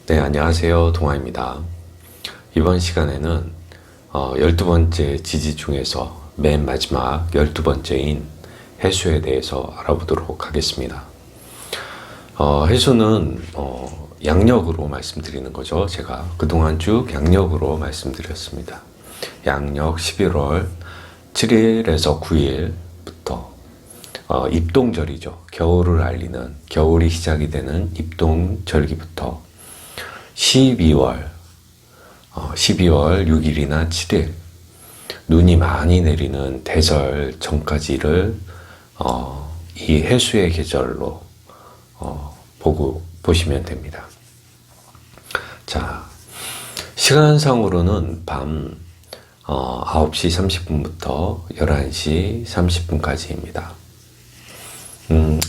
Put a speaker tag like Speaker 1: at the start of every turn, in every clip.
Speaker 1: 네, 안녕하세요. 동아입니다. 이번 시간에는 12번째 지지 중에서 맨 마지막 12번째인 해수에 대해서 알아보도록 하겠습니다. 해수는 양력으로 말씀드리는 거죠. 제가 그동안 쭉 양력으로 말씀드렸습니다. 양력 11월 7일에서 9일부터 입동절이죠. 겨울을 알리는, 겨울이 시작이 되는 입동절기부터 12월 6일이나 7일 눈이 많이 내리는 대절 전까지를 이 해수의 계절로 보시면 됩니다. 자, 시간상으로는 밤 9시 30분부터 11시 30분까지입니다.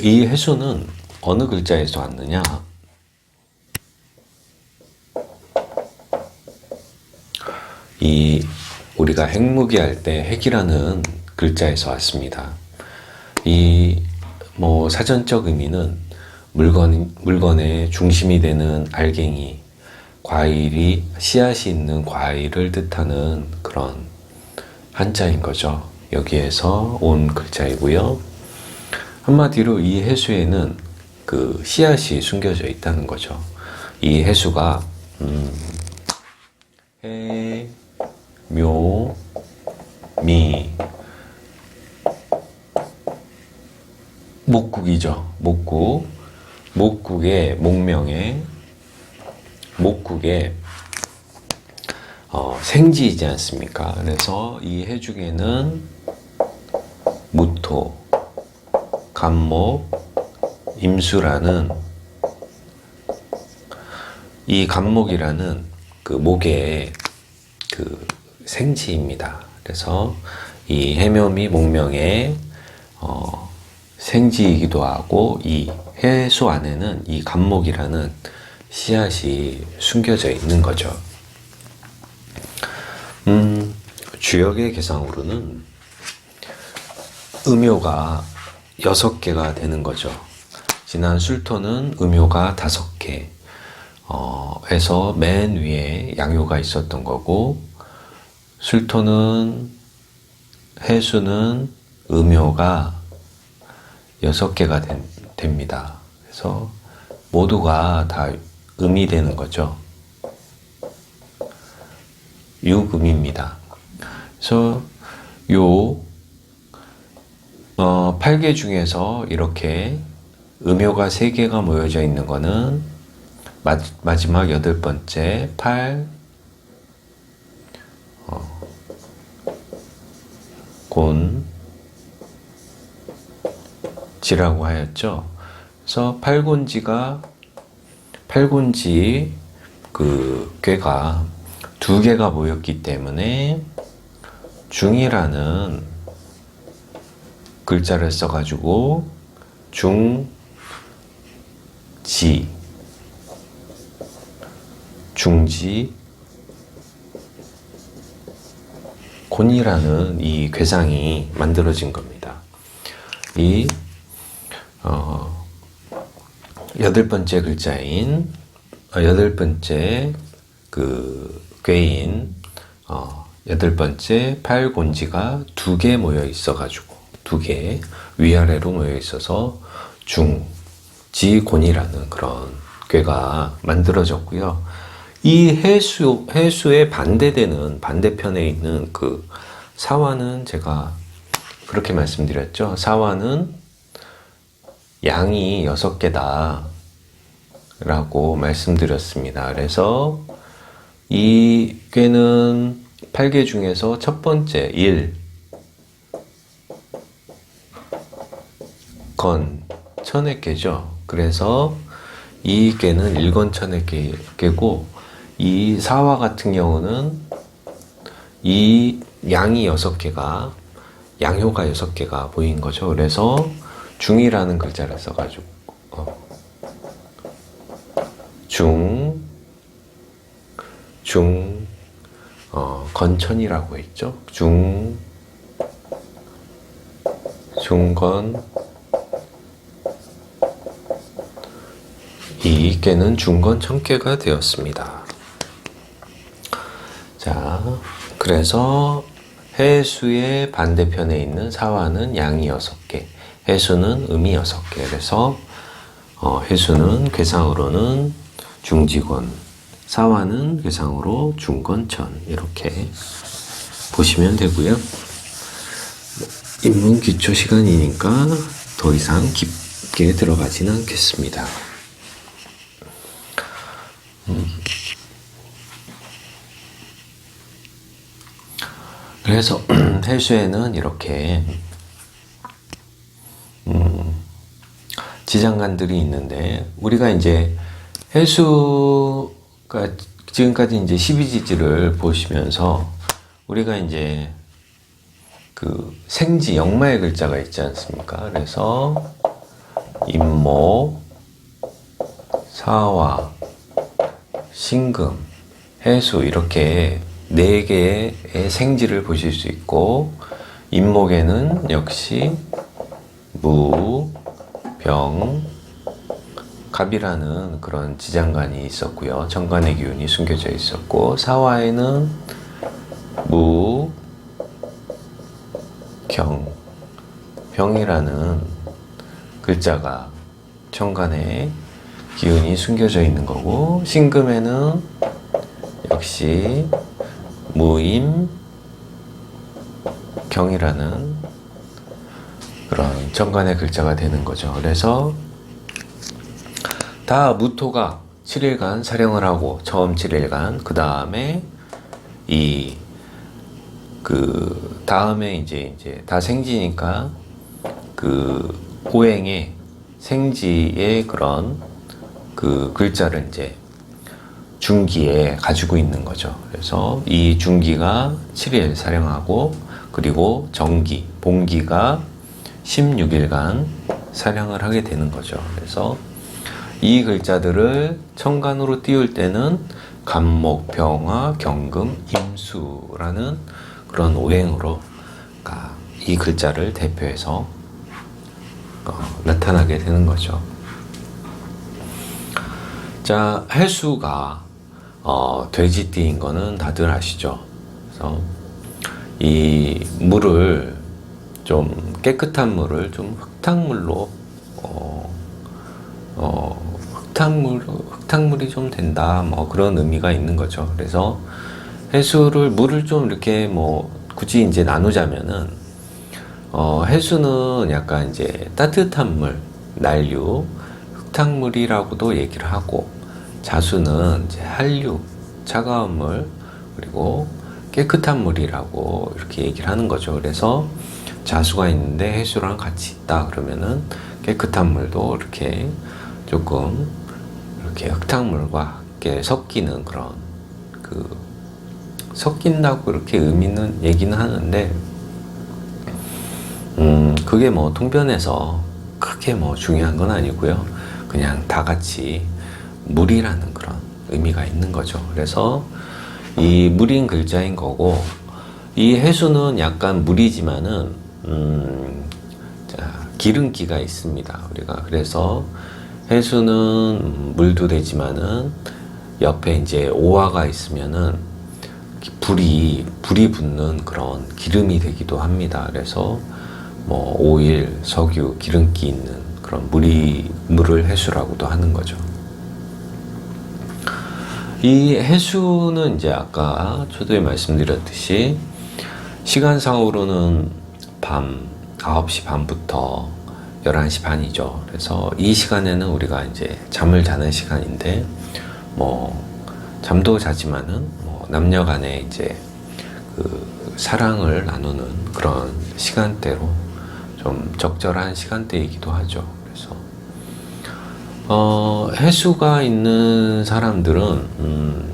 Speaker 1: 이 해수는 어느 글자에서 왔느냐? 우리가 핵무기 할 때 핵이라는 글자에서 왔습니다. 사전적 의미는 물건의 중심이 되는 알갱이, 과일이, 씨앗이 있는 과일을 뜻하는 그런 한자인 거죠. 여기에서 온 글자이고요. 한마디로 이 해수에는 그 씨앗이 숨겨져 있다는 거죠. 이 해수가 해, 묘, 미, 목국이죠. 목국의 목명에 생지이지 않습니까? 그래서 이 해중에는 무토, 간목, 임수라는 이 간목이라는 그 목의 그 생지입니다. 그래서 이 해묘미 목명의 생지이기도 하고 이 해수 안에는 이 간목이라는 씨앗이 숨겨져 있는 거죠. 주역의 계상으로는 음묘가 6개가 되는 거죠. 지난 술토는 음묘가 5개 해서 맨 위에 양요가 있었던 거고, 술토는, 해수는 음묘가 6개가 됩니다. 그래서 모두가 다 음이 되는 거죠. 육음입니다. 그래서 요 8개 중에서 이렇게 음묘가 3개가 모여져 있는 거는 마지막 8번째 8 곤지라고 하였죠. 그래서 팔곤지 그 꾀가 2개가 모였기 때문에 중이라는 글자를 써가지고 중지 곤이라는 이 궤상이 만들어진 겁니다. 이 8번째 글자인 8번째 그 궤인 8번째 팔곤지가 2개 모여 있어가지고 2개 위아래로 모여 있어서 중지곤이라는 그런 궤가 만들어졌고요. 이 해수의 반대편에 있는 그 사화는 제가 그렇게 말씀드렸죠. 사화는 양이 6개다 라고 말씀드렸습니다. 그래서 이 꾀는 8개 중에서 첫 번째 1 건 천액계죠. 그래서 이 꾀는 1건 천액계고, 이 사화 같은 경우는 이 양이 6개가, 양효가 6개가 보인 거죠. 그래서 중이라는 글자를 써가지고 건천이라고 했죠. 중건 이 꾀는 중건청꾀가 되었습니다. 자, 그래서 해수의 반대편에 있는 사화는 양이 6개, 해수는 음이 6개. 그래서 해수는 궤상으로는 중지권, 사화는 궤상으로 중건천, 이렇게 보시면 되고요. 인문 기초 시간이니까 더 이상 깊게 들어가지는 않겠습니다. 그래서 해수에는 이렇게 지장간들이 있는데, 우리가 이제 해수가 지금까지 이제 12지지를 보시면서 우리가 이제 그 생지 역마의 글자가 있지 않습니까? 그래서 임목, 사화, 신금, 해수, 이렇게 4개의 생지를 보실 수 있고, 임목에는 역시 무, 병, 갑이라는 그런 지장간이 있었고요. 정간의 기운이 숨겨져 있었고, 사화에는 무, 경, 병이라는 글자가 정간에 기운이 숨겨져 있는 거고, 신금에는 역시 무임, 경이라는 그런 정간의 글자가 되는 거죠. 그래서 다 무토가 7일간 사령을 하고, 처음 7일간, 그 다음에 다음에 이제 다 생지니까 그 호행의 생지의 그런 그 글자를 이제 중기에 가지고 있는 거죠. 그래서 이 중기가 7일 사령하고, 그리고 정기, 봉기가 16일간 사령을 하게 되는 거죠. 그래서 이 글자들을 천간으로 띄울 때는 간목, 병화, 경금, 임수라는 그런 오행으로 이 글자를 대표해서 나타나게 되는 거죠. 자, 해수가 돼지띠인 거는 다들 아시죠? 그래서 이 물을 좀 깨끗한 물을 좀 흙탕물로 흙탕물이 좀 된다, 뭐 그런 의미가 있는 거죠. 그래서 물을 좀 이렇게 굳이 이제 나누자면은 해수는 약간 이제 따뜻한 물, 난류, 흙탕물이라고도 얘기를 하고, 자수는 이제 한류, 차가운 물, 그리고 깨끗한 물이라고 이렇게 얘기를 하는 거죠. 그래서 자수가 있는데 해수랑 같이 있다 그러면은 깨끗한 물도 이렇게 조금 이렇게 흙탕물과 함께 섞이는 그런 섞인다고 이렇게 얘기는 하는데, 그게 통변에서 크게 중요한 건 아니고요. 그냥 다 같이 물이라는 그런 의미가 있는 거죠. 그래서 이 물인 글자인 거고, 이 해수는 약간 물이지만은 기름기가 있습니다. 우리가 그래서 해수는 물도 되지만은 옆에 이제 오화가 있으면은 불이 붙는 그런 기름이 되기도 합니다. 그래서 오일, 석유, 기름기 있는 그런 물을 해수라고도 하는 거죠. 이 해수는 이제 아까 초도에 말씀드렸듯이 시간상으로는 밤 9시 반부터 11시 반이죠. 그래서 이 시간에는 우리가 이제 잠을 자는 시간인데, 잠도 자지만은 남녀 간에 이제 사랑을 나누는 그런 시간대로 좀 적절한 시간대이기도 하죠. 그래서 해수가 있는 사람들은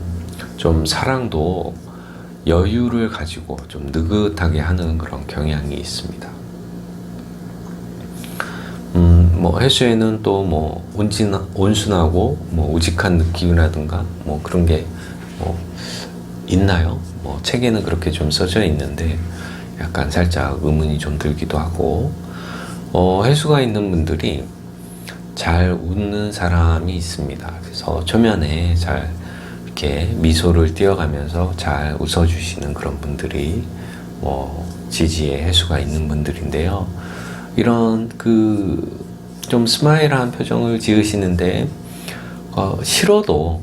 Speaker 1: 좀 사랑도 여유를 가지고 좀 느긋하게 하는 그런 경향이 있습니다. 해수에는 또 온순하고 우직한 느낌이라든가 그런 게 있나요? 책에는 그렇게 좀 써져 있는데 약간 살짝 의문이 좀 들기도 하고, 해수가 있는 분들이 잘 웃는 사람이 있습니다. 그래서 초면에 잘 이렇게 미소를 띄어가면서 잘 웃어주시는 그런 분들이 지지의 해수가 있는 분들인데요. 이런 좀 스마일한 표정을 지으시는데 싫어도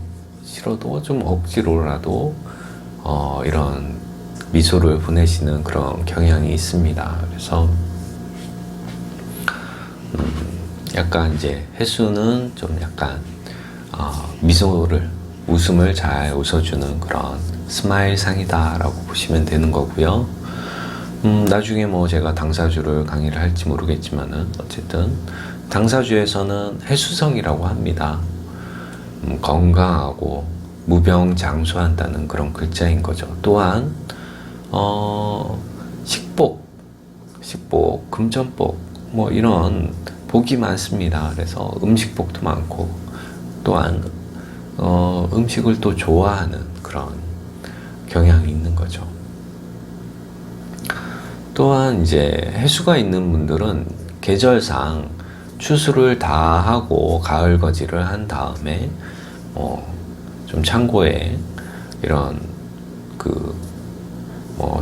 Speaker 1: 좀 억지로라도 이런 미소를 보내시는 그런 경향이 있습니다. 그래서 약간 이제 해수는 좀 약간 웃음을 잘 웃어주는 그런 스마일 상이다라고 보시면 되는 거고요. 나중에 제가 당사주를 강의를 할지 모르겠지만은 어쨌든 당사주에서는 해수성이라고 합니다. 건강하고 무병장수한다는 그런 글자인 거죠. 또한 식복, 금전복 이런 복이 많습니다. 그래서 음식복도 많고 또한 음식을 또 좋아하는 그런 경향이 있는 거죠. 또한 이제 해수가 있는 분들은 계절상 추수를 다 하고 가을 거지를 한 다음에 좀 창고에 이런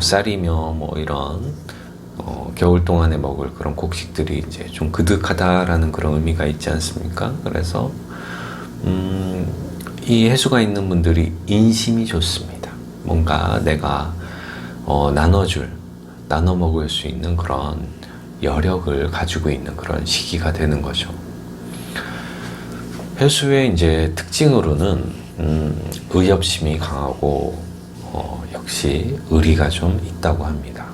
Speaker 1: 쌀이며 이런 겨울 동안에 먹을 그런 곡식들이 이제 좀 그득하다라는 그런 의미가 있지 않습니까? 그래서 이 해수가 있는 분들이 인심이 좋습니다. 뭔가 내가 나눠 먹을 수 있는 그런 여력을 가지고 있는 그런 시기가 되는 거죠. 해수의 이제 특징으로는 의협심이 강하고 역시 의리가 좀 있다고 합니다.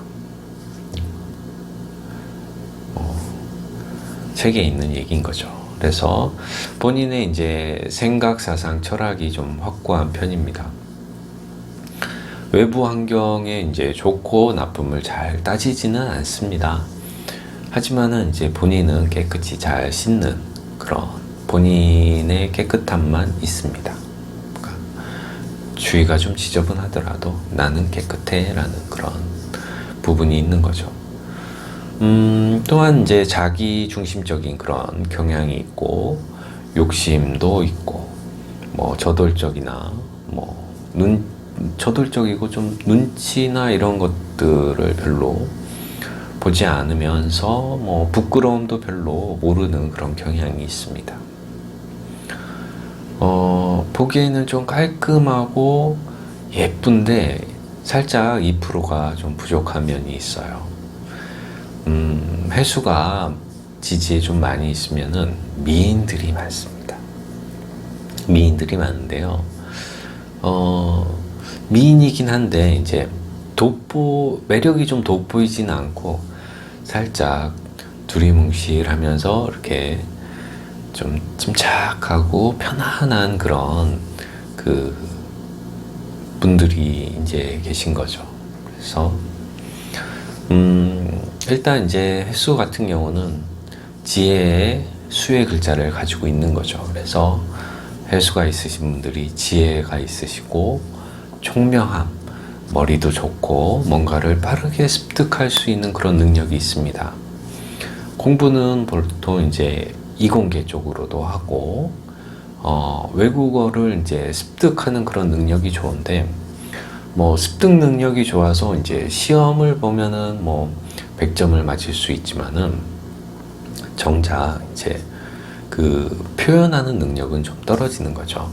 Speaker 1: 책에 있는 얘기인 거죠. 그래서 본인의 이제 생각, 사상, 철학이 좀 확고한 편입니다. 외부 환경에 이제 좋고 나쁨을 잘 따지지는 않습니다. 하지만은 이제 본인은 깨끗이 잘 씻는 그런 본인의 깨끗함만 있습니다. 그러니까 주위가 좀 지저분하더라도 나는 깨끗해 라는 그런 부분이 있는 거죠. 또한 이제 자기 중심적인 그런 경향이 있고 욕심도 있고 저돌적이나 저돌적이고 좀 눈치나 이런 것들을 별로 보지 않으면서 부끄러움도 별로 모르는 그런 경향이 있습니다. 보기에는 좀 깔끔하고 예쁜데 살짝 2%가 좀 부족한 면이 있어요. 해수가 지지에 좀 많이 있으면은 미인들이 많습니다. 미인들이 많은데요. 미인이긴 한데 이제 매력이 좀 돋보이지는 않고 살짝 두리뭉실하면서 이렇게 좀 침착하고 편안한 그런 분들이 이제 계신 거죠. 그래서 일단 이제 해수 같은 경우는 지혜의 수의 글자를 가지고 있는 거죠. 그래서 해수가 있으신 분들이 지혜가 있으시고 총명함, 머리도 좋고 뭔가를 빠르게 습득할 수 있는 그런 능력이 있습니다. 공부는 보통 이제 이공계 쪽으로도 하고 외국어를 이제 습득하는 그런 능력이 좋은데 습득 능력이 좋아서 이제 시험을 보면은 100점을 맞을 수 있지만은 정작 이제 표현하는 능력은 좀 떨어지는 거죠.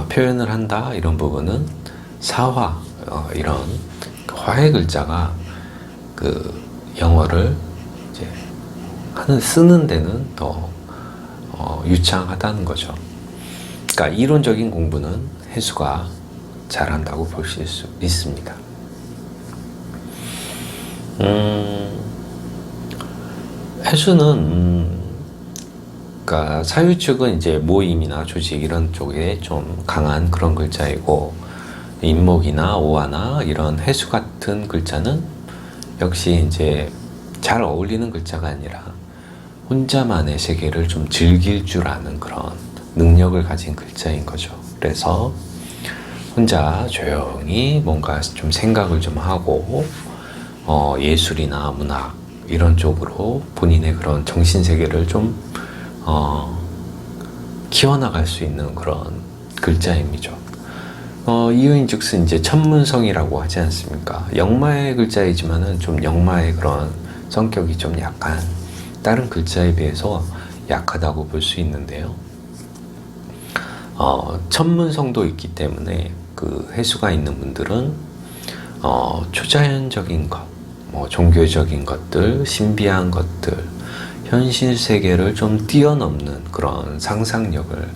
Speaker 1: 표현을 한다 이런 부분은 사화 이런 화의 글자가 영어를 이제 쓰는 데는 더 유창하다는 거죠. 그러니까 이론적인 공부는 해수가 잘한다고 보실 수 있습니다. 해수는 그러니까 사유축은 이제 모임이나 조직 이런 쪽에 좀 강한 그런 글자이고 인목이나 오화나 이런 해수 같은 글자는 역시 이제 잘 어울리는 글자가 아니라 혼자만의 세계를 좀 즐길 줄 아는 그런 능력을 가진 글자인 거죠. 그래서 혼자 조용히 뭔가 좀 생각을 좀 하고 예술이나 문학 이런 쪽으로 본인의 그런 정신세계를 좀 키워나갈 수 있는 그런 글자임이죠. 이유인즉슨 이제 천문성이라고 하지 않습니까? 역마의 글자이지만은 좀 역마의 그런 성격이 좀 약간 다른 글자에 비해서 약하다고 볼 수 있는데요. 천문성도 있기 때문에 그 해수가 있는 분들은 초자연적인 것, 뭐 종교적인 것들, 신비한 것들, 현실 세계를 좀 뛰어넘는 그런 상상력을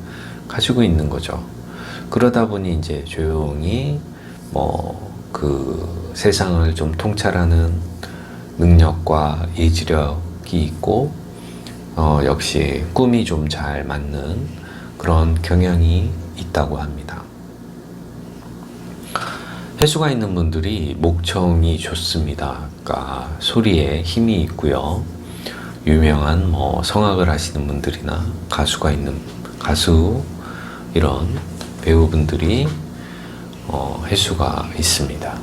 Speaker 1: 가지고 있는 거죠. 그러다 보니 이제 조용히 뭐 그 세상을 좀 통찰하는 능력과 예지력이 있고 역시 꿈이 좀 잘 맞는 그런 경향이 있다고 합니다. 해수가 있는 분들이 목청이 좋습니다. 그러니까 소리에 힘이 있고요. 유명한 뭐 성악을 하시는 분들이나 가수가 있는 가수 이런 배우분들이 해수가 있습니다.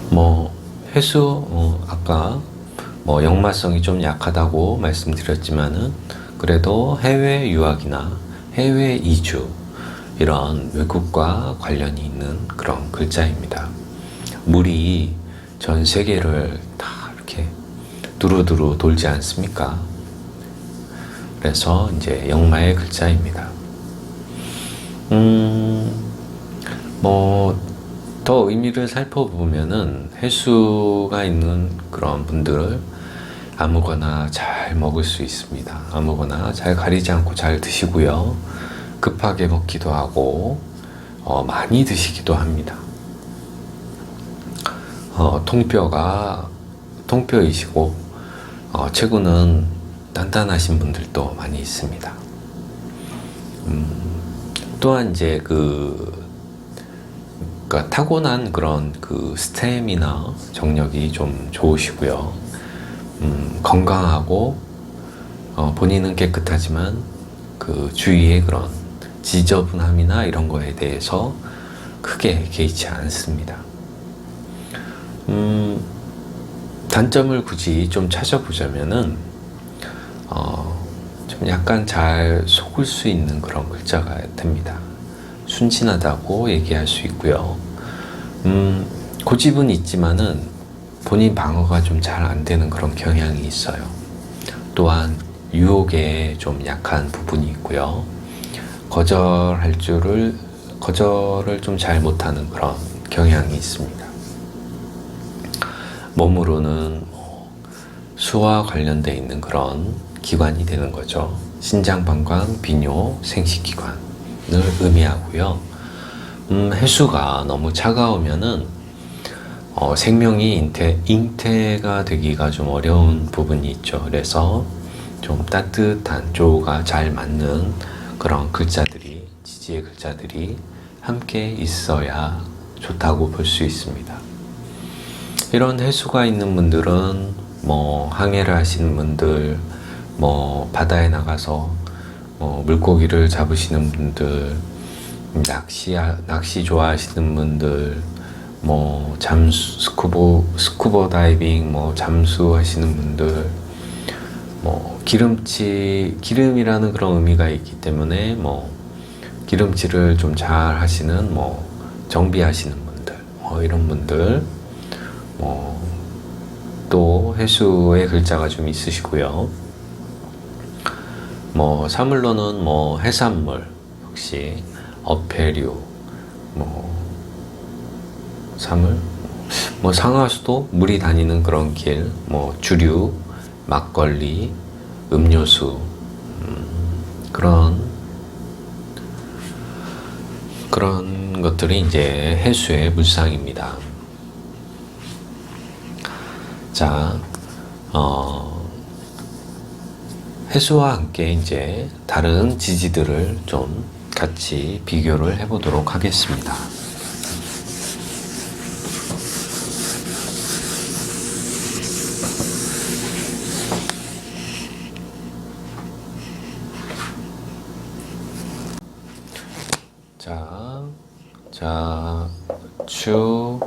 Speaker 1: 뭐 해수 아까 뭐 역마성이 좀 약하다고 말씀드렸지만은 그래도 해외 유학이나 해외 이주 이런 외국과 관련이 있는 그런 글자입니다. 물이 전 세계를 다 이렇게 두루두루 돌지 않습니까? 그래서 이제 역마의 글자입니다. 뭐 더 의미를 살펴보면은 해수가 있는 그런 분들을 아무거나 잘 먹을 수 있습니다. 아무거나 잘 가리지 않고 잘 드시고요. 급하게 먹기도 하고 많이 드시기도 합니다. 통뼈이시고 체구는 단단하신 분들도 많이 있습니다. 또한 이제 그러니까 타고난 그런 그 스태미나 정력이 좀 좋으시고요. 건강하고 본인은 깨끗하지만 그 주위의 그런 지저분함이나 이런 거에 대해서 크게 개의치 않습니다. 단점을 굳이 좀 찾아보자면은 좀 약간 잘 속을 수 있는 그런 글자가 됩니다. 순진하다고 얘기할 수 있고요. 고집은 있지만은 본인 방어가 좀 잘 안 되는 그런 경향이 있어요. 또한 유혹에 좀 약한 부분이 있고요. 거절을 좀 잘 못하는 그런 경향이 있습니다. 몸으로는 수와 관련되어 있는 그런 기관이 되는 거죠. 신장, 방광, 비뇨, 생식기관을 의미하고요. 해수가 너무 차가우면은 생명이 잉태가 되기가 좀 어려운 부분이 있죠. 그래서 좀 따뜻한 조가 잘 맞는 그런 글자들이, 지지의 글자들이 함께 있어야 좋다고 볼 수 있습니다. 이런 해수가 있는 분들은 뭐 항해를 하시는 분들, 뭐 바다에 나가서 물고기를 잡으시는 분들, 낚시 좋아하시는 분들, 뭐 스쿠버 다이빙, 뭐 잠수하시는 분들, 뭐 기름이라는 그런 의미가 있기 때문에 뭐 기름칠을 좀 잘 하시는 뭐 정비하시는 분들, 이런 분들, 또 해수의 글자가 좀 있으시고요. 뭐 사물로는 뭐 해산물, 역시 어패류, 뭐 사물, 뭐 상하수도 물이 다니는 그런 길, 뭐 주류, 막걸리, 음료수, 그런 것들이 이제 해수의 물상입니다. 자, 해수와 함께 이제 다른 지지들을 좀 같이 비교를 해보도록 하겠습니다. 자, 추,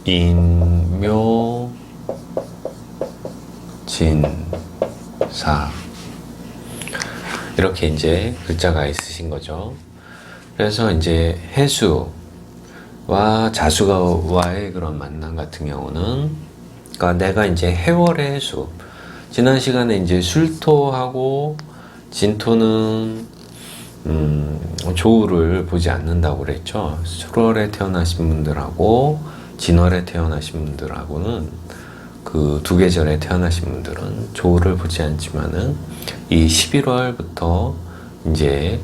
Speaker 1: 인묘, 진사 이렇게 이제 글자가 있으신 거죠. 그래서 이제 해수와 자수와의 그런 만남 같은 경우는, 그러니까 내가 이제 해월의 해수, 지난 시간에 이제 술토하고 진토는 조우를 보지 않는다고 그랬죠. 술월에 태어나신 분들하고 진월에 태어나신 분들하고는, 그 두 계절에 태어나신 분들은 조우를 보지 않지만은 이 11월부터 이제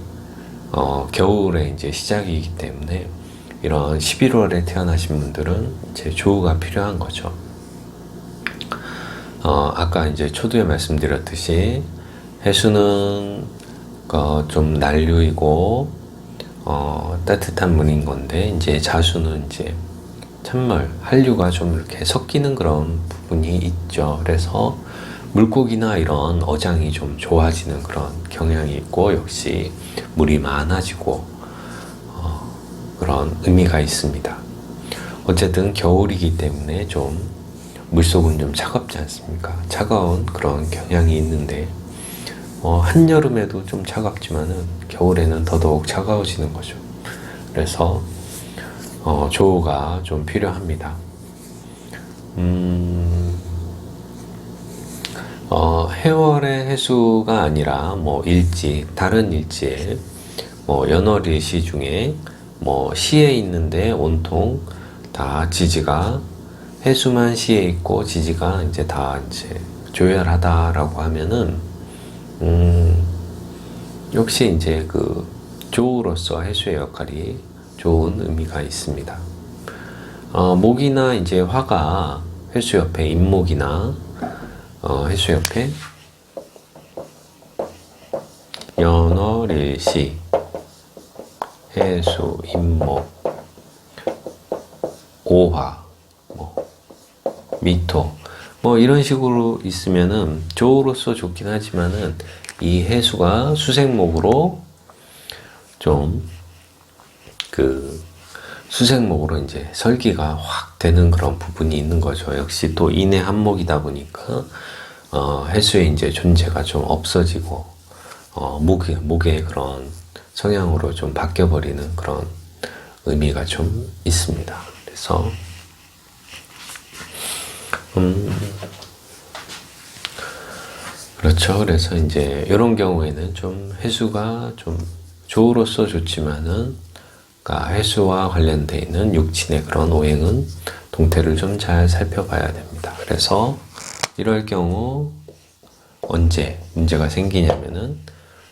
Speaker 1: 겨울에 이제 시작이기 때문에 이런 11월에 태어나신 분들은 이제 조우가 필요한 거죠. 아까 이제 초두에 말씀드렸듯이 해수는 좀 난류이고 따뜻한 문인 건데, 이제 자수는 이제 찬물, 한류가 좀 이렇게 섞이는 그런 부분이 있죠. 그래서 물고기나 이런 어장이 좀 좋아지는 그런 경향이 있고, 역시 물이 많아지고 그런 의미가 있습니다. 어쨌든 겨울이기 때문에 좀 물속은 좀 차갑지 않습니까? 차가운 그런 경향이 있는데, 한여름에도 좀 차갑지만은 겨울에는 더더욱 차가워지는 거죠. 그래서 조우가 좀 필요합니다. 해월의 해수가 아니라 뭐 일지, 다른 일지에 뭐 연월일시 중에 뭐 시에 있는데 온통 다 지지가, 해수만 시에 있고 지지가 이제 다 이제 조열하다라고 하면은 역시 이제 그 조우로서 해수의 역할이 좋은 의미가 있습니다. 목이나 이제 화가 해수 옆에 임목이나 해수 옆에 연월일시, 해수, 임목, 오화, 미토 이런 식으로 있으면은 조우로서 좋긴 하지만은, 이 해수가 수생목으로 좀 수생목으로 이제 설기가 확 되는 그런 부분이 있는 거죠. 역시 또 인의 한목이다 보니까 해수의 이제 존재가 좀 없어지고 목의 그런 성향으로 좀 바뀌어 버리는 그런 의미가 좀 있습니다. 그래서 그렇죠. 그래서 이제 이런 경우에는 좀 해수가 좀 조우로서 좋지만은, 그러니까 해수와 관련되어 있는 육친의 그런 오행은 동태를 좀 잘 살펴봐야 됩니다. 그래서 이럴 경우 언제 문제가 생기냐면은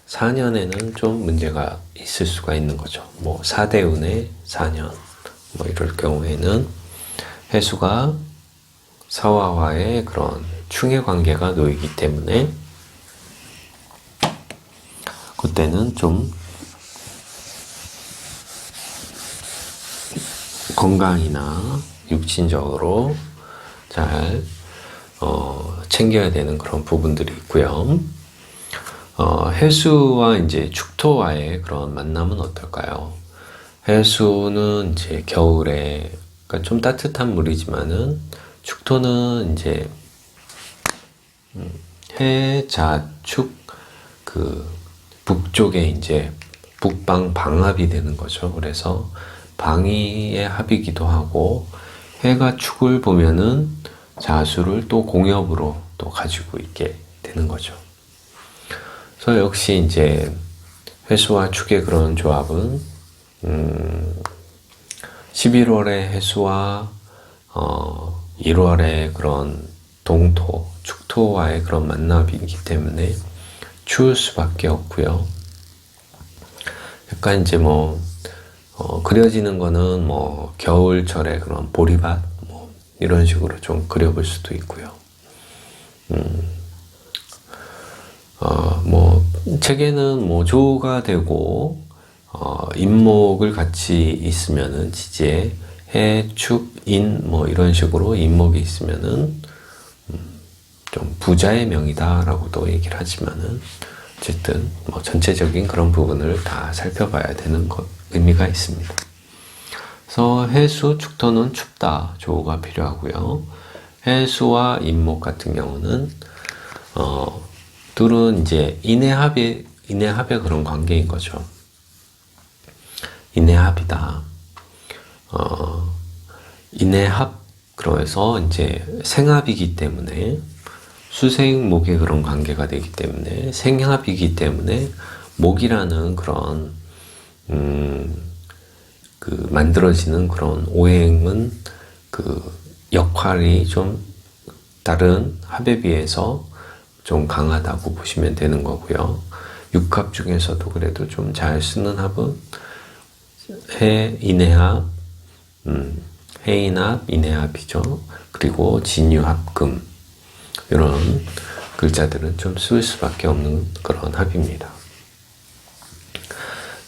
Speaker 1: 4년에는 좀 문제가 있을 수가 있는 거죠. 뭐 4대운의 4년 이럴 경우에는 해수가 사화와의 그런 충의 관계가 놓이기 때문에, 그때는 좀 건강이나 육신적으로 잘 챙겨야 되는 그런 부분들이 있고요. 해수와 이제 축토와의 그런 만남은 어떨까요? 해수는 이제 겨울에, 그러니까 좀 따뜻한 물이지만은, 축토는 이제 해자축 북쪽에 이제 북방 방합이 되는 거죠. 그래서 방위의 합이기도 하고, 해가 축을 보면은 자수를 또 공엽으로 또 가지고 있게 되는 거죠. 그래서 역시 이제 해수와 축의 그런 조합은 11월의 해수와 1월의 그런 동토, 축토와의 그런 만남이기 때문에 추울 수밖에 없고요. 약간 이제 그려지는 거는 겨울철의 그런 보리밭 이런 식으로 좀 그려볼 수도 있고요. 책에는 조우가 되고 임목을 같이 있으면은 지지에 해, 축, 인 이런 식으로 임목이 있으면은 좀 부자의 명이다라고도 얘기를 하지만은, 어쨌든 전체적인 그런 부분을 다 살펴봐야 되는 의미가 있습니다. 그래서 해수, 축토는 춥다, 조우가 필요하고요. 해수와 임목 같은 경우는 둘은 이제 인해합의 그런 관계인 거죠. 인해합이다. 인해합, 그래서 이제 생합이기 때문에 수생목의 그런 관계가 되기 때문에 생합이기 때문에 목이라는 그런 그 만들어지는 그런 오행은 그 역할이 좀 다른 합에 비해서 좀 강하다고 보시면 되는 거고요. 육합 중에서도 그래도 좀 잘 쓰는 합은 인해합, 해인합, 인해합이죠. 그리고 진유합, 금, 이런 글자들은 좀 쓸 수밖에 없는 그런 합입니다.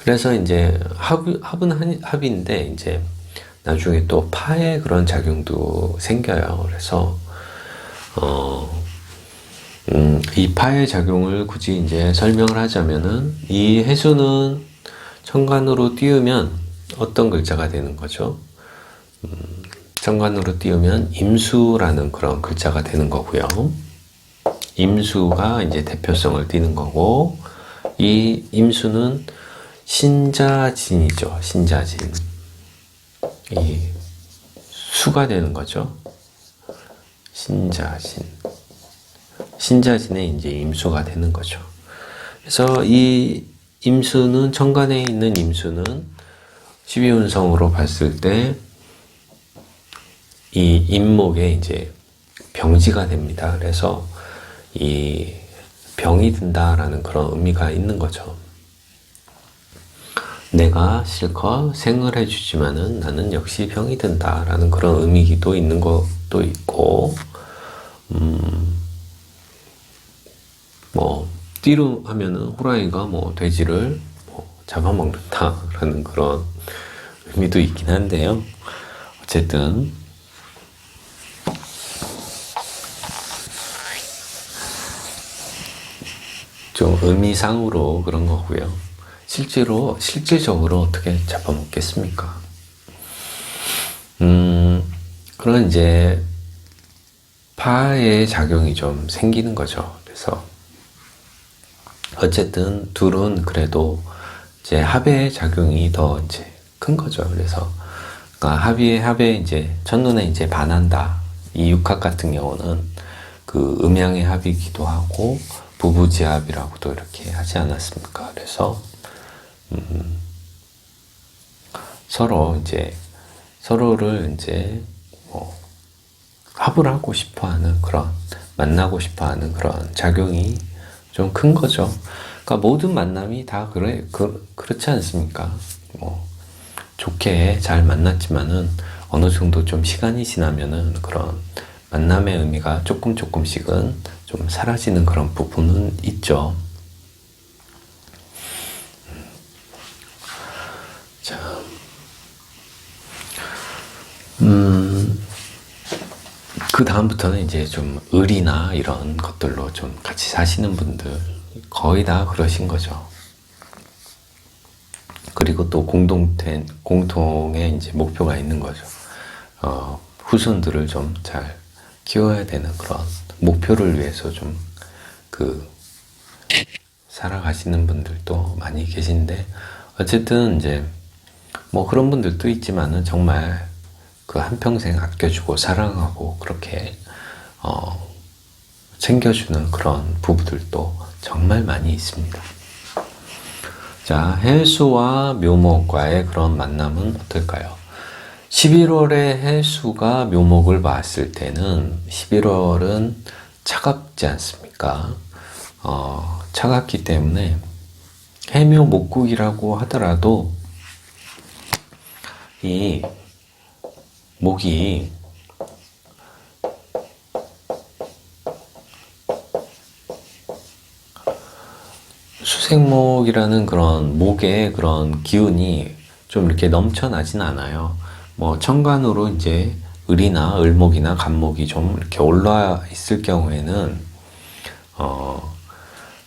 Speaker 1: 그래서 이제 합은 합인데 이제 나중에 또 파의 그런 작용도 생겨요. 그래서 이 파의 작용을 굳이 이제 설명을 하자면은 이 해수는 천간으로 띄우면 어떤 글자가 되는 거죠? 천간으로 띄우면 임수라는 그런 글자가 되는 거고요. 임수가 이제 대표성을 띠는 거고, 이 임수는 신자진이죠. 신자진. 이 수가 되는 거죠. 신자진. 신자진에 이제 임수가 되는 거죠. 그래서 이 임수는, 천간에 있는 임수는 12운성으로 봤을 때 이 임목에 이제 병지가 됩니다. 그래서 이 병이 든다라는 그런 의미가 있는 거죠. 내가 실컷 생을 해주지만은 나는 역시 병이 든다라는 그런 의미도 있는 것도 있고, 뭐 띠로 하면은 호랑이가 뭐 돼지를 뭐 잡아먹는다라는 그런 의미도 있긴 한데요. 어쨌든 좀 의미상으로 그런 거고요. 실질적으로 어떻게 잡아먹겠습니까? 그런 이제 파의 작용이 좀 생기는 거죠. 그래서 어쨌든 둘은 그래도 이제 합의 작용이 더 이제 큰 거죠. 그래서 그러니까 합의 이제 첫눈에 이제 반한다. 이 육합 같은 경우는 그 음양의 합이기도 하고 부부지합이라고도 이렇게 하지 않았습니까? 그래서 서로를 이제 뭐 합을 하고 싶어하는 그런, 만나고 싶어하는 그런 작용이 좀 큰 거죠. 그러니까 모든 만남이 다 그렇지 않습니까? 뭐 좋게 잘 만났지만은 어느 정도 좀 시간이 지나면은 그런 만남의 의미가 조금씩은 좀 사라지는 그런 부분은 있죠. 자, 그 다음부터는 이제 좀 을이나 이런 것들로 좀 같이 사시는 분들 거의 다 그러신 거죠. 그리고 또 공통의 이제 목표가 있는 거죠. 후손들을 좀 잘 키워야 되는 그런 목표를 위해서 좀 살아가시는 분들도 많이 계신데, 어쨌든 이제 뭐 그런 분들도 있지만은 정말 그 한평생 아껴주고 사랑하고 그렇게 챙겨주는 그런 부부들도 정말 많이 있습니다. 자, 해수와 묘목과의 그런 만남은 어떨까요? 11월에 해수가 묘목을 봤을 때는 11월은 차갑지 않습니까? 차갑기 때문에 해묘 목국이라고 하더라도 이 목이 수생목이라는 그런 목의 그런 기운이 좀 이렇게 넘쳐나진 않아요. 뭐 천간으로 이제 을이나 을목이나 간목이 좀 이렇게 올라 있을 경우에는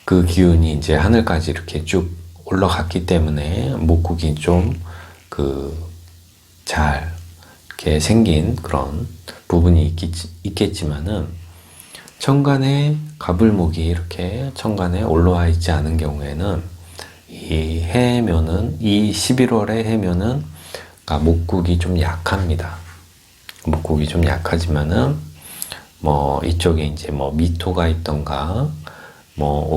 Speaker 1: 그 기운이 이제 하늘까지 이렇게 쭉 올라갔기 때문에 목국이 좀 잘 생긴 그런 부분이 있겠지만은 천간에 가불목이 이렇게 천간에 올라와 있지 않은 경우에는 이 해면은, 이 11월의 해면은 목국이 좀 약합니다. 목국이 좀 약하지만은 뭐 이쪽에 이제 뭐 미토가 있던가 뭐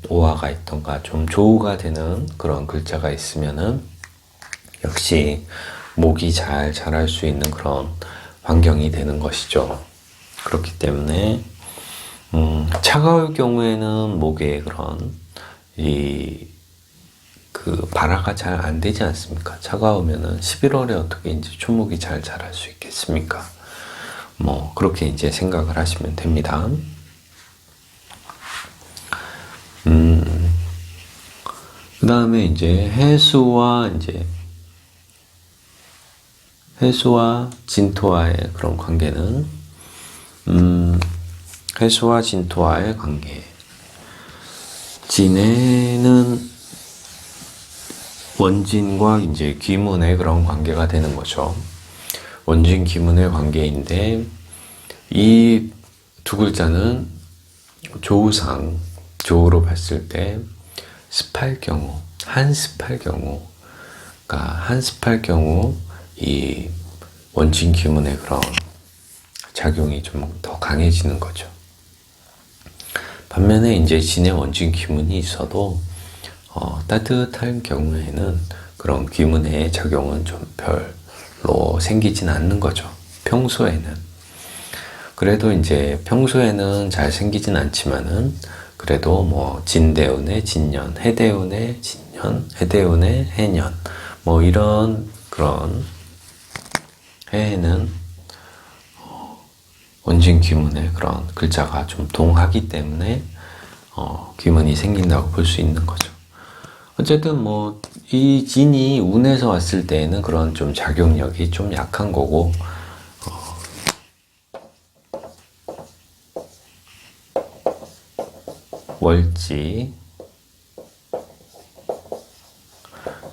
Speaker 1: 오화가 있던가 좀 조우가 되는 그런 글자가 있으면은 역시 목이 잘 자랄 수 있는 그런 환경이 되는 것이죠. 그렇기 때문에 차가울 경우에는 목에 그런 발화가 잘 안 되지 않습니까? 차가우면은 11월에 어떻게 이제 초목이 잘 자랄 수 있겠습니까? 뭐 그렇게 이제 생각을 하시면 됩니다. 그 다음에 이제 해수와 진토와의 그런 관계는, 해수와 진토와의 관계. 진해는 원진과 이제 귀문의 그런 관계가 되는 거죠. 원진 귀문의 관계인데, 이 두 글자는 조우상, 조우로 봤을 때 습할 경우, 한습할 경우, 그러니까 한습할 경우 이 원진 귀문의 그런 작용이 좀 더 강해지는 거죠. 반면에 이제 진의 원진 귀문이 있어도 따뜻한 경우에는 그런 귀문의 작용은 좀 별로 생기진 않는 거죠. 평소에는. 그래도 이제 평소에는 잘 생기진 않지만은 그래도 뭐 진대운의 진년, 해대운의 진년, 해대운의 해년 뭐 이런 그런 해에는 원진 귀문의 그런 글자가 좀 동하기 때문에 귀문이 생긴다고 볼 수 있는 거죠. 어쨌든 뭐 이 진이 운에서 왔을 때에는 그런 좀 작용력이 좀 약한 거고, 월지,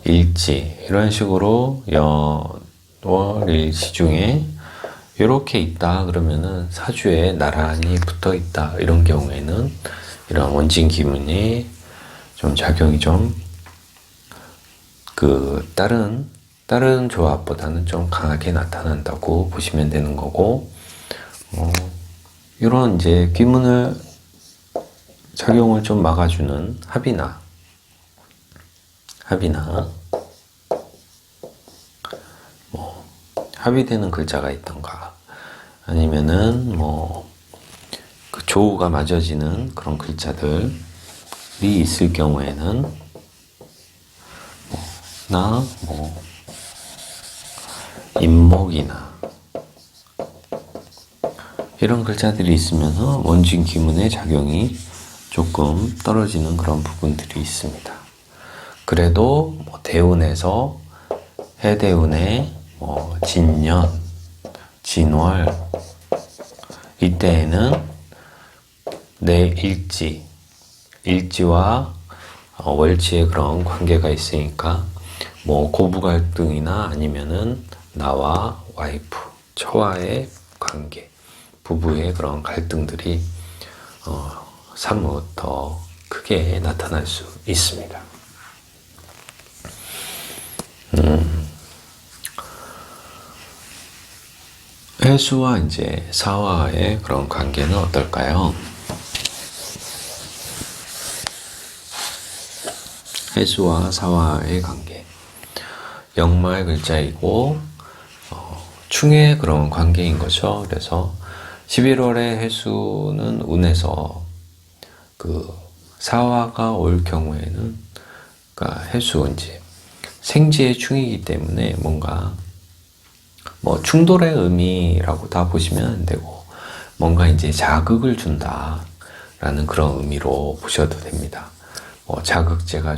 Speaker 1: 일지 이런 식으로 월일시 중에 이렇게 있다 그러면은 사주에 나란히 붙어 있다 이런 경우에는 이런 원진 기문이 좀 작용이 좀 다른 조합보다는 좀 강하게 나타난다고 보시면 되는 거고, 이런 이제 귀문을 작용을 좀 막아주는 합이나 뭐 합이 되는 글자가 있던가 아니면은 뭐 그 조우가 맞아지는 그런 글자들이 있을 경우에는 임목이나 이런 글자들이 있으면 원진 귀문의 작용이 조금 떨어지는 그런 부분들이 있습니다. 그래도 뭐 대운에서 해대운의 진년, 진월 이때에는 내 일지와 월지의 그런 관계가 있으니까 뭐 고부 갈등이나 아니면은 나와 와이프, 처와의 관계, 부부의 그런 갈등들이 사뭇 더 크게 나타날 수 있습니다. 해수와 이제 사화의 그런 관계는 어떨까요? 해수와 사화의 관계. 역마의 글자이고 충의 그런 관계인 거죠. 그래서 11월에 해수는 운에서 사화가 올 경우에는, 그러니까 해수 이제 생지의 충이기 때문에 뭔가 뭐 충돌의 의미라고 다 보시면 안 되고 뭔가 이제 자극을 준다라는 그런 의미로 보셔도 됩니다. 뭐 자극제가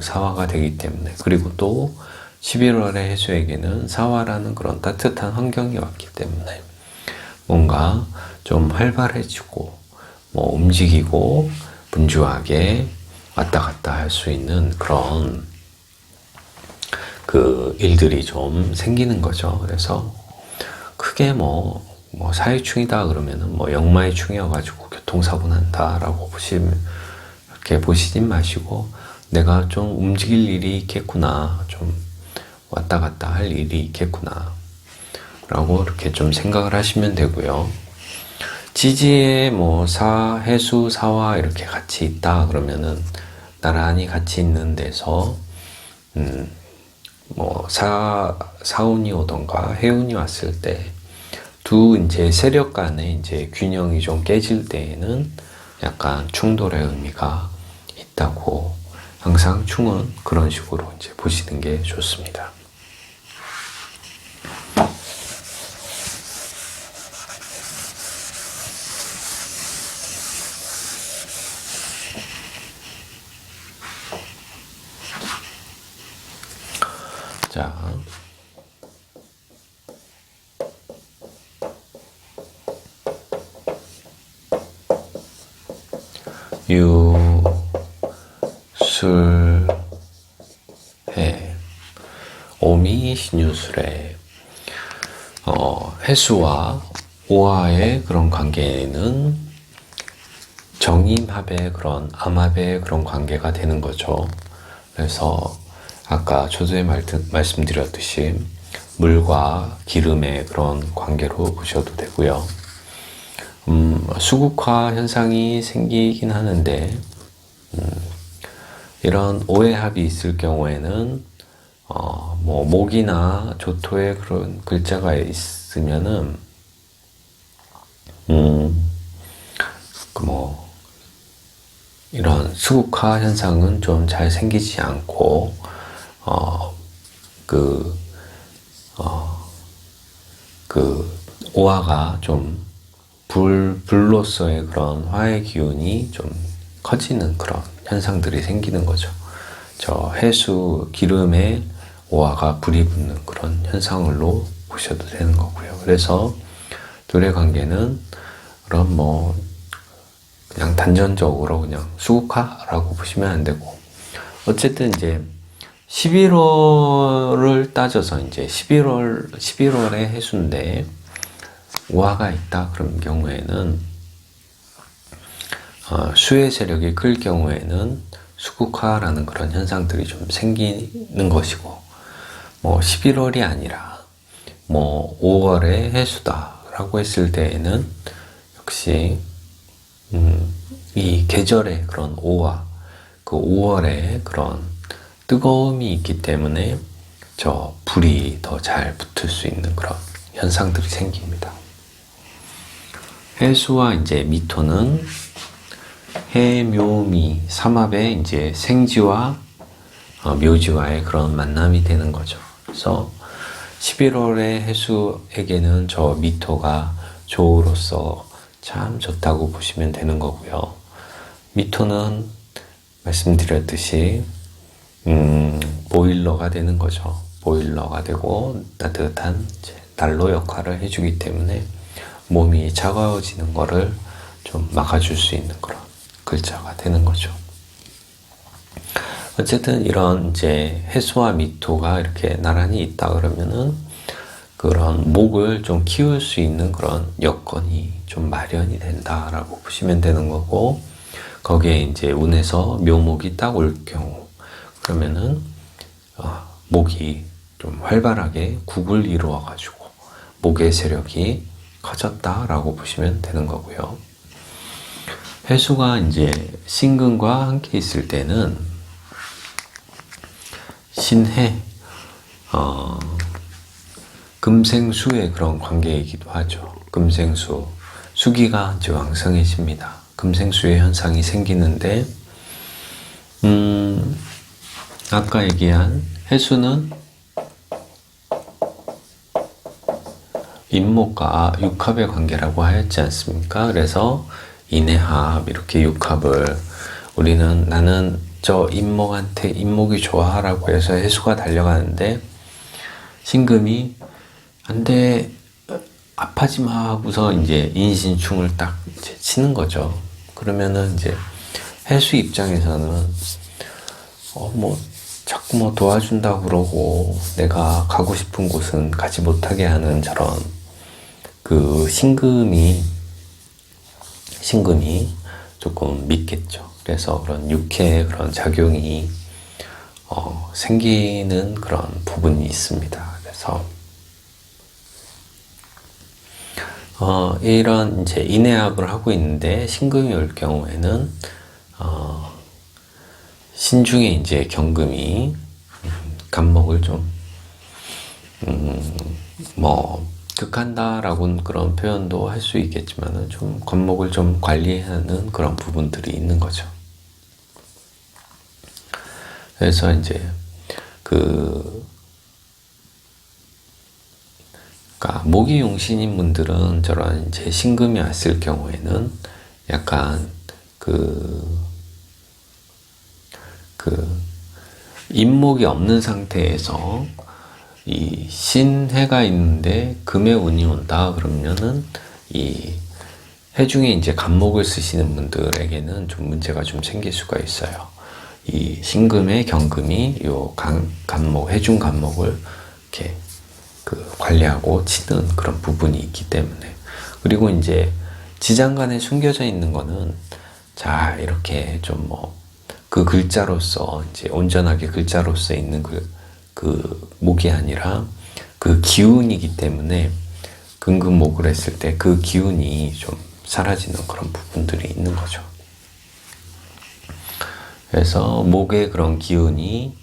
Speaker 1: 사화가 되기 때문에, 그리고 또 11월의 해수에게는 사화라는 그런 따뜻한 환경이 왔기 때문에 뭔가 좀 활발해지고 뭐 움직이고 분주하게 왔다 갔다 할 수 있는 그런 일들이 좀 생기는 거죠. 그래서 크게 뭐 뭐 사회충이다 그러면은 뭐 역마의충이어가지고 교통사고 난다라고 이렇게 보시진 마시고, 내가 좀 움직일 일이 있겠구나, 좀 왔다 갔다 할 일이 있겠구나 라고 이렇게 좀 생각을 하시면 되고요. 지지에 뭐 해수, 사화 이렇게 같이 있다 그러면은 나란히 같이 있는 데서 뭐 사운이 오던가 해운이 왔을 때 두 이제 세력 간의 이제 균형이 좀 깨질 때에는 약간 충돌의 의미가 있다고, 항상 충은 그런 식으로 이제 보시는 게 좋습니다. 자, 유, 술, 해. 오미 신유술에 해수와 오화의 그런 관계는 정임합의 그런 암합의 그런 관계가 되는 거죠. 그래서 아까 초두에 말씀드렸듯이 물과 기름의 그런 관계로 보셔도 되고요. 수국화 현상이 생기긴 하는데, 이런 오해합이 있을 경우에는 뭐 목이나 조토에 그런 글자가 있으면은 뭐 이런 수국화 현상은 좀 잘 생기지 않고 오화가 좀 불로서의 그런 화의 기운이 좀 커지는 그런 현상들이 생기는 거죠. 저 해수 기름에 오화가 불이 붙는 그런 현상으로 보셔도 되는 거고요. 그래서 둘의 관계는 그런 뭐 그냥 단전적으로 그냥 수국화라고 보시면 안 되고, 어쨌든 이제 11월을 따져서 이제 11월의 해수인데 오화가 있다 그런 경우에는 수의 세력이 클 경우에는 수국화라는 그런 현상들이 좀 생기는 것이고, 뭐 11월이 아니라 뭐 5월의 해수다라고 했을 때에는 역시 이 계절의 그런 오화, 그 5월의 그런 뜨거움이 있기 때문에 저 불이 더 잘 붙을 수 있는 그런 현상들이 생깁니다. 해수와 이제 미토는 해, 묘, 미 삼합의 이제 생지와 묘지와의 그런 만남이 되는 거죠. 그래서 11월의 해수에게는 저 미토가 조우로서 참 좋다고 보시면 되는 거고요. 미토는 말씀드렸듯이 보일러가 되는 거죠. 보일러가 되고 따뜻한 난로 역할을 해주기 때문에 몸이 차가워지는 거를 좀 막아줄 수 있는 그런 글자가 되는 거죠. 어쨌든 이런 이제 해수와 미토가 이렇게 나란히 있다 그러면은 그런 목을 좀 키울 수 있는 그런 여건이 좀 마련이 된다라고 보시면 되는 거고, 거기에 이제 운에서 묘목이 딱 올 경우 그러면은 목이 좀 활발하게 국을 이루어 가지고 목의 세력이 커졌다라고 보시면 되는 거고요. 해수가 이제 신금과 함께 있을 때는 신해, 금생수의 그런 관계이기도 하죠. 금생수, 수기가 이제 왕성해집니다. 금생수의 현상이 생기는데, 아까 얘기한 해수는 임목과 육합의 관계라고 하였지 않습니까? 그래서 인해합 이렇게 육합을 우리는 나는 저 임목한테 임목이 좋아라고 해서 해수가 달려가는데 신금이 안돼 아파지 마 하고서 이제 인신충을 딱 이제 치는 거죠. 그러면은 이제 해수 입장에서는 뭐 자꾸 뭐 도와준다고 그러고 내가 가고 싶은 곳은 가지 못하게 하는 저런 그 신금이 조금 믿겠죠. 그래서 그런 육해 그런 작용이 생기는 그런 부분이 있습니다. 그래서 이런 이제 인해합을 하고 있는데 신금이 올 경우에는 신중에 이제 경금이 간목을 좀 극한다라고는 그런 표현도 할 수 있겠지만은 좀 간목을 좀 관리하는 그런 부분들이 있는 거죠. 그래서 이제 그러니까 목이 용신인 분들은 저런 이제 신금이 왔을 경우에는 약간 인목이 없는 상태에서 이 신해가 있는데 금의 운이 온다 그러면은 이 해중에 이제 간목을 쓰시는 분들에게는 좀 문제가 좀 생길 수가 있어요. 이 신금의 경금이 요 간목, 해중 간목을 이렇게 관리하고 치는 그런 부분이 있기 때문에. 그리고 이제 지장간에 숨겨져 있는 거는 자 이렇게 좀 그 글자로서 이제 온전하게 글자로서 있는 그 목이 아니라 그 기운이기 때문에 금금목을 했을 때 그 기운이 좀 사라지는 그런 부분들이 있는 거죠. 그래서 목의 그런 기운이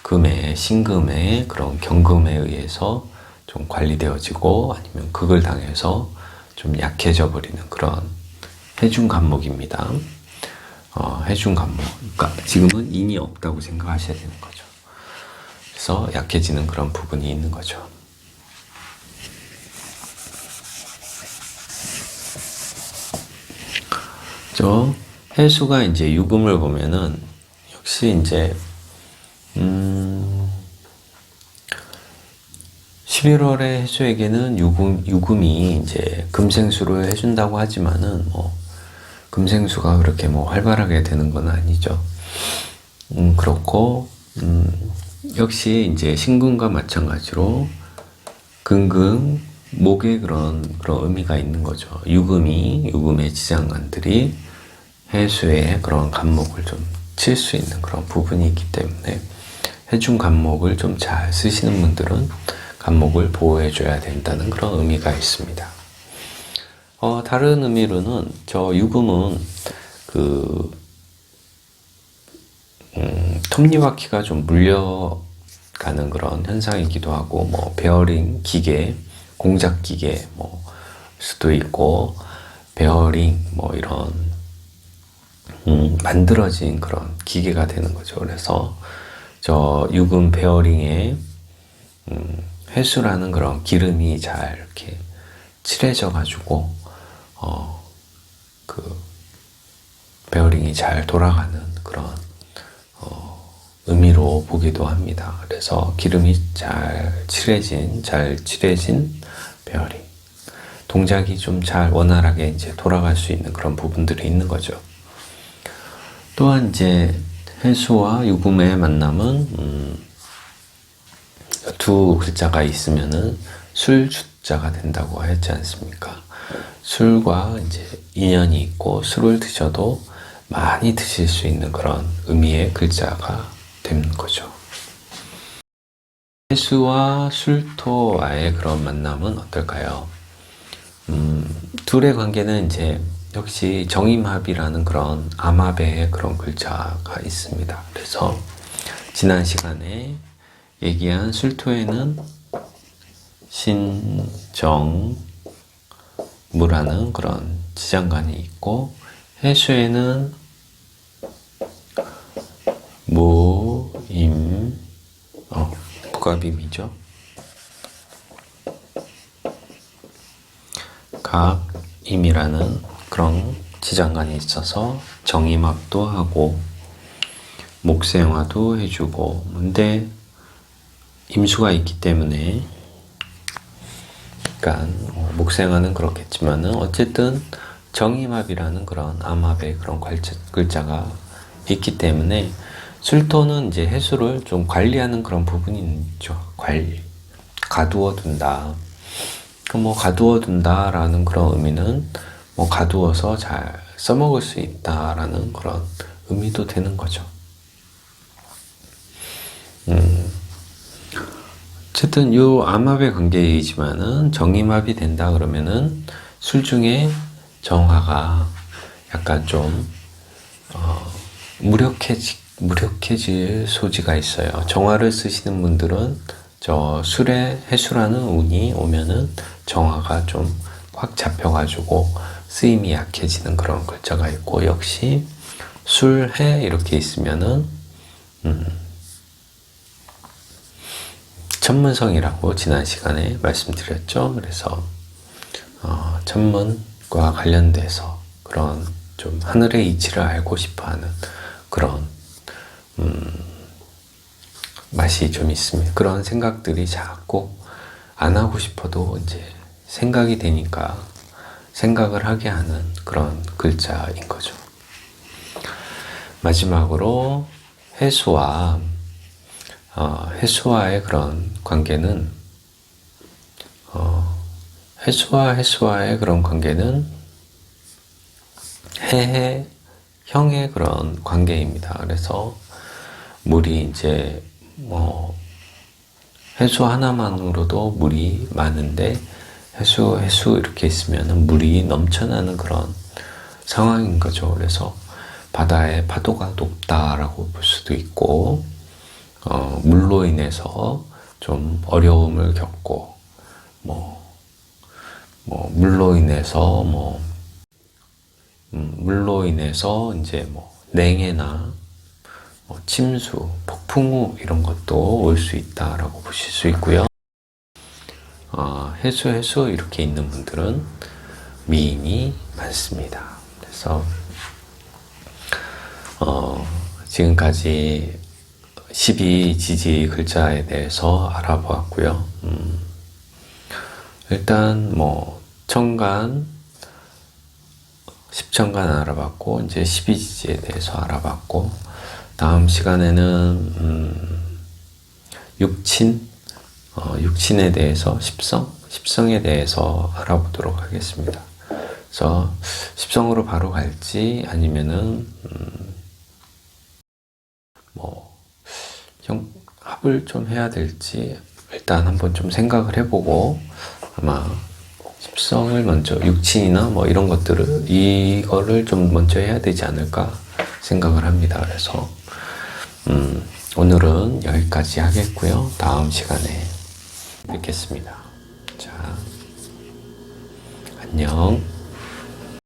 Speaker 1: 금의 신금의 그런 경금에 의해서 좀 관리되어지고 아니면 극을 당해서 좀 약해져 버리는 그런 해중 간목입니다. 해중 간목. 그러니까 지금은 인이 없다고 생각하셔야 되는 거죠. 그래서 약해지는 그런 부분이 있는 거죠. 저 해수가 이제 유금을 보면은 역시 이제 11월에 해수에게는 유금이 이제 금생수를 해준다고 하지만은 금생수가 그렇게 활발하게 되는 건 아니죠. 그렇고 역시 이제 신금과 마찬가지로 금금 목에 그런 의미가 있는 거죠. 유금의 지장간들이 해수의 그런 간목을 좀 칠 수 있는 그런 부분이 있기 때문에 해중 간목을 좀 잘 쓰시는 분들은 간목을 보호해 줘야 된다는 그런 의미가 있습니다. 다른 의미로는 저 유금은 톱니바퀴가 좀 물려가는 그런 현상이기도 하고 베어링 기계, 공작 기계 수도 있고 베어링 이런 만들어진 그런 기계가 되는 거죠. 그래서 저 유금 베어링에 해수라는 그런 기름이 잘 이렇게 칠해져 가지고 베어링이 잘 돌아가는 그런 의미로 보기도 합니다. 그래서 기름이 잘 칠해진 베어링, 동작이 좀 잘 원활하게 이제 돌아갈 수 있는 그런 부분들이 있는 거죠. 또한 이제 해수와 유금의 만남은 두 글자가 있으면은 술주자가 된다고 했지 않습니까? 술과 이제 인연이 있고 술을 드셔도 많이 드실 수 있는 그런 의미의 글자가 되는 거죠. 해수와 술토와의 그런 만남은 어떨까요? 둘의 관계는 이제 역시 정임합이라는 그런 암합의 그런 글자가 있습니다. 그래서 지난 시간에 얘기한 술토에는 신정무라는 그런 지장간이 있고 해수에는 무임, 북압임이죠. 각임이라는 그런 지장간이 있어서 정임합도 하고 목생화도 해주고, 근데 임수가 있기 때문에 그러니까 목생화는 그렇겠지만은 어쨌든 정임합이라는 그런 암합의 그런 글자가 있기 때문에 술토는 이제 해수를 좀 관리하는 그런 부분이 있죠. 가두어 둔다. 뭐 가두어 둔다라는 그런 의미는 뭐 가두어서 잘 써먹을 수 있다라는 그런 의미도 되는 거죠. 어쨌든 요 암합의 관계이지만은 정임합이 된다 그러면은 술 중에 정화가 약간 좀 무력해질 소지가 있어요. 정화를 쓰시는 분들은 저 술에 해수라는 운이 오면은 정화가 좀 확 잡혀가지고 쓰임이 약해지는 그런 글자가 있고, 역시 술해 이렇게 있으면은 천문성이라고 지난 시간에 말씀드렸죠. 그래서 천문과 관련돼서 그런 좀 하늘의 이치를 알고 싶어하는 그런 맛이 좀 있습니다. 그런 생각들이 자꾸 안 하고 싶어도 이제 생각이 되니까 생각을 하게 하는 그런 글자인 거죠. 마지막으로 해수와의 그런 관계는 해수와의 그런 관계는 형의 그런 관계입니다. 그래서 물이 이제 뭐 해수 하나만으로도 물이 많은데 해수 이렇게 있으면 물이 넘쳐나는 그런 상황인 거죠. 그래서 바다의 파도가 높다라고 볼 수도 있고, 물로 인해서 좀 어려움을 겪고, 물로 인해서 이제 뭐 냉해나 침수, 폭풍우 이런 것도 올 수 있다라고 보실 수 있고요. 해수 이렇게 있는 분들은 미인이 많습니다. 그래서 지금까지 12지지 글자에 대해서 알아보았고요. 일단 뭐 천간, 십천간 알아봤고, 이제 12지지에 대해서 알아봤고, 다음 시간에는 육친에 대해서 십성에 대해서 알아보도록 하겠습니다. 그래서 십성으로 바로 갈지 아니면은 합을 좀 해야 될지 일단 한번 좀 생각을 해보고, 아마 십성을 먼저 육친이나 뭐 이런 것들을 이거를 좀 먼저 해야 되지 않을까 생각을 합니다. 그래서 오늘은 여기까지 하겠고요. 다음 시간에 뵙겠습니다. 자, 안녕.